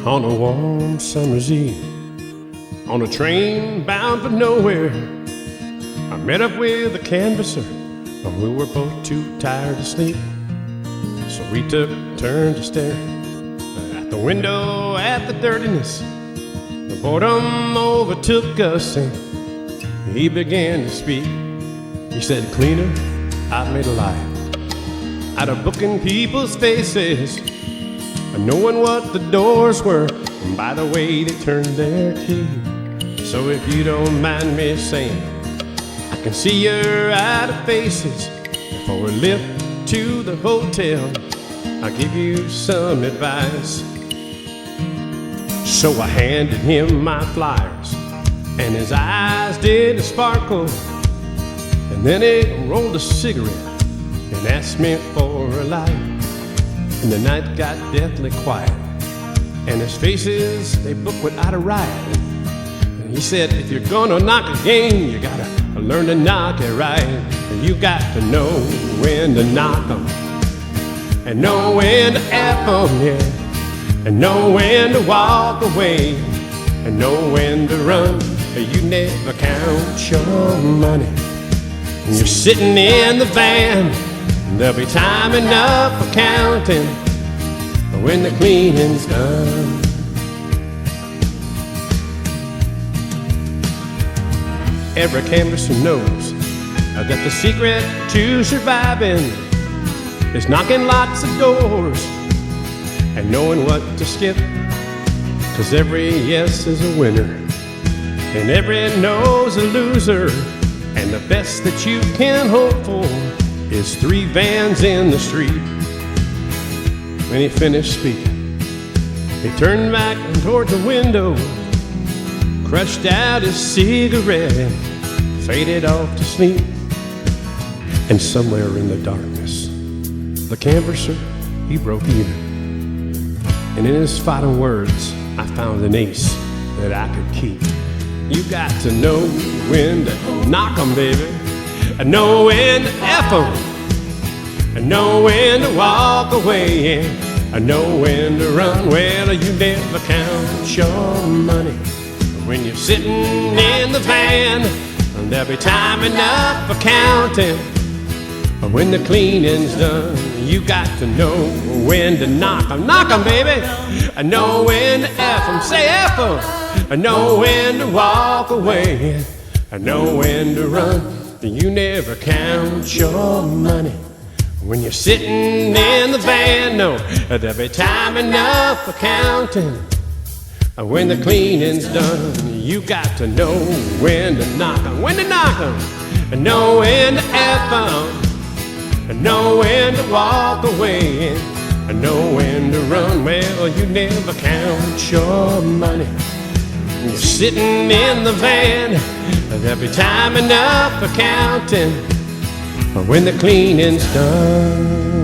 On a warm summer's eve, on a train bound for nowhere, I met up with a canvasser, and we were both too tired to sleep. So we took turns to stare at the window at the dirtiness. The boredom overtook us and he began to speak. He said, "Cleaner, I've made a life out of booking people's faces and knowing what the doors were and by the way they turned their key. So if you don't mind me saying, I can see you're out of faces. Before we lift to the hotel, I'll give you some advice." So I handed him my flyers, and his eyes did sparkle. And then he rolled a cigarette and asked me for a light. And the night got deathly quiet, and his faces, they booked without a riot. And he said, "If you're gonna knock a game, you gotta learn to knock it right. And you got to know when to knock 'em, and know when to F 'em, yeah. And know when to walk away, and know when to run. You never count your money when you're sitting in the van. There'll be time enough for counting when the cleaning's done." Every canvasser knows that the secret to surviving is knocking lots of doors and knowing what to skip. 'Cause every yes is a winner and every no's a loser, and the best that you can hope for is 3 vans in the street. When he finished speaking, he turned back towards the window, crushed out his cigarette and faded off to sleep. And somewhere in the darkness, the canvasser, he broke even. And in his final words, I found an ace that I could keep. You got to know when to knock 'em, baby, and know when to F 'em, and know when to walk away, and know when to run. Well, you never count your money when you're sitting in the van. There'll be time enough for counting when the cleaning's done. You got to know when to knock 'em, baby, and know when to F 'em, say F 'em, and know when to walk away, and know when to run. You never count your money when you're sitting in the van. No, there'll be time enough for counting when the cleaning's done. You got to know when to knock 'em, and know when to F 'em, and know when to walk away, and know when to run. Well, you never count your money when you're sitting in the van. There'll be time enough for counting when the cleaning's done.